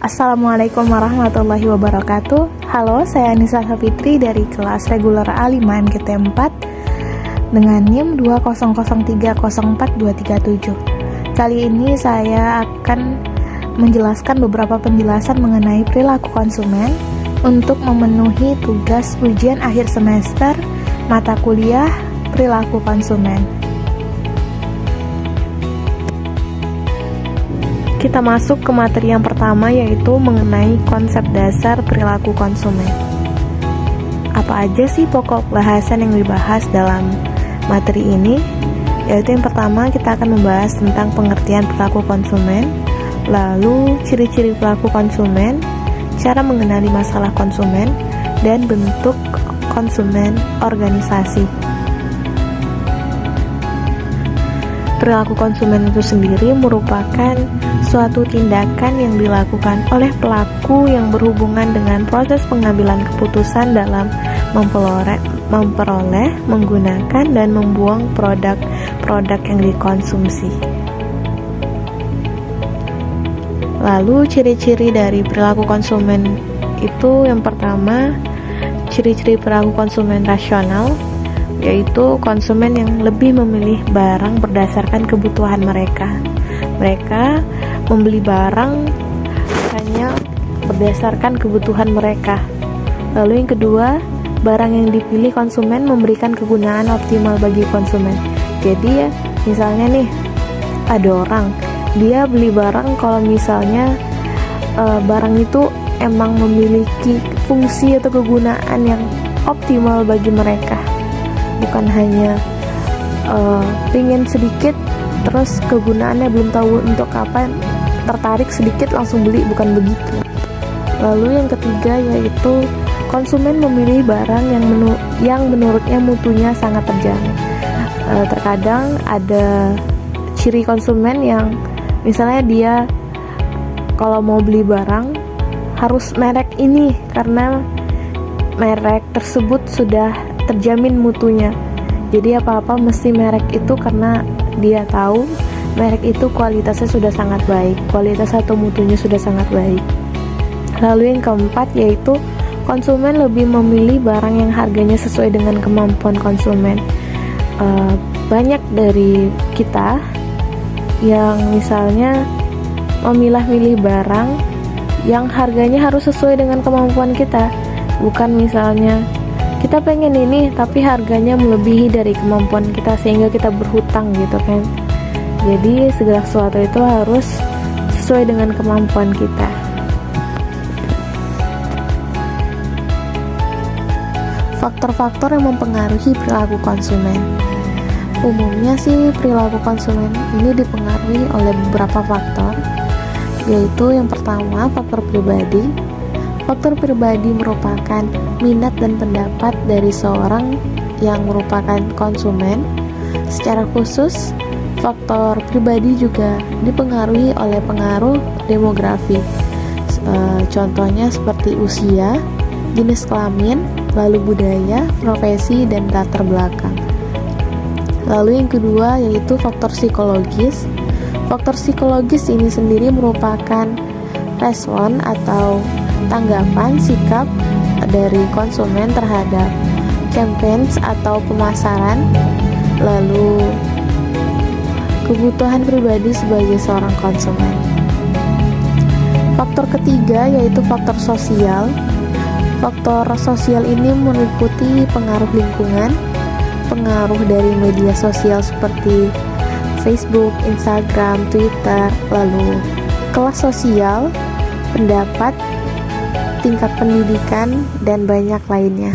Assalamualaikum warahmatullahi wabarakatuh. Halo, saya Anissa Safitri dari kelas reguler A5 MGT 4 dengan NIM 200304237. Kali ini saya akan menjelaskan beberapa penjelasan mengenai perilaku konsumen untuk memenuhi tugas ujian akhir semester mata kuliah perilaku konsumen. Kita masuk ke materi yang pertama, yaitu mengenai konsep dasar perilaku konsumen. Apa aja sih pokok bahasan yang dibahas dalam materi ini? Yaitu yang pertama, kita akan membahas tentang pengertian perilaku konsumen, lalu ciri-ciri perilaku konsumen, cara mengenali masalah konsumen, dan bentuk konsumen organisasi. Perilaku konsumen itu sendiri merupakan suatu tindakan yang dilakukan oleh pelaku yang berhubungan dengan proses pengambilan keputusan dalam memperoleh, menggunakan, dan membuang produk-produk yang dikonsumsi. Lalu ciri-ciri dari perilaku konsumen itu yang pertama, ciri-ciri perilaku konsumen rasional, yaitu konsumen yang lebih memilih barang berdasarkan kebutuhan mereka. Mereka membeli barang hanya berdasarkan kebutuhan mereka. Lalu yang kedua, barang yang dipilih konsumen memberikan kegunaan optimal bagi konsumen. Jadi ya, misalnya nih, ada orang, dia beli barang kalau misalnya barang itu emang memiliki fungsi atau kegunaan yang optimal bagi mereka. Bukan hanya pengen sedikit terus kegunaannya belum tahu untuk kapan, tertarik sedikit langsung beli, bukan begitu. Lalu yang ketiga, yaitu konsumen memilih barang yang menurutnya mutunya sangat terjamin. Terkadang ada ciri konsumen yang misalnya dia kalau mau beli barang harus merek ini karena merek tersebut sudah terjamin mutunya. Jadi apa-apa mesti merek itu karena dia tahu merek itu kualitasnya sudah sangat baik, kualitas atau mutunya sudah sangat baik. Lalu yang keempat, yaitu konsumen lebih memilih barang yang harganya sesuai dengan kemampuan konsumen. Banyak dari kita yang misalnya memilah-milih barang yang harganya harus sesuai dengan kemampuan kita, bukan misalnya kita pengen ini tapi harganya melebihi dari kemampuan kita sehingga kita berhutang gitu kan. Jadi segala sesuatu itu harus sesuai dengan kemampuan kita. Faktor-faktor yang mempengaruhi perilaku konsumen. Umumnya sih perilaku konsumen ini dipengaruhi oleh beberapa faktor, yaitu yang pertama, faktor pribadi. Faktor pribadi merupakan minat dan pendapat dari seorang yang merupakan konsumen. Secara khusus, faktor pribadi juga dipengaruhi oleh pengaruh demografi. Contohnya seperti usia, jenis kelamin, lalu budaya, profesi, dan latar belakang. Lalu yang kedua, yaitu faktor psikologis. Faktor psikologis ini sendiri merupakan respon atau tanggapan sikap dari konsumen terhadap campaigns atau pemasaran, lalu kebutuhan pribadi sebagai seorang konsumen. Faktor ketiga, yaitu faktor sosial. Faktor sosial ini meliputi pengaruh lingkungan, pengaruh dari media sosial seperti Facebook, Instagram, Twitter, lalu kelas sosial, pendapat, tingkat pendidikan, dan banyak lainnya.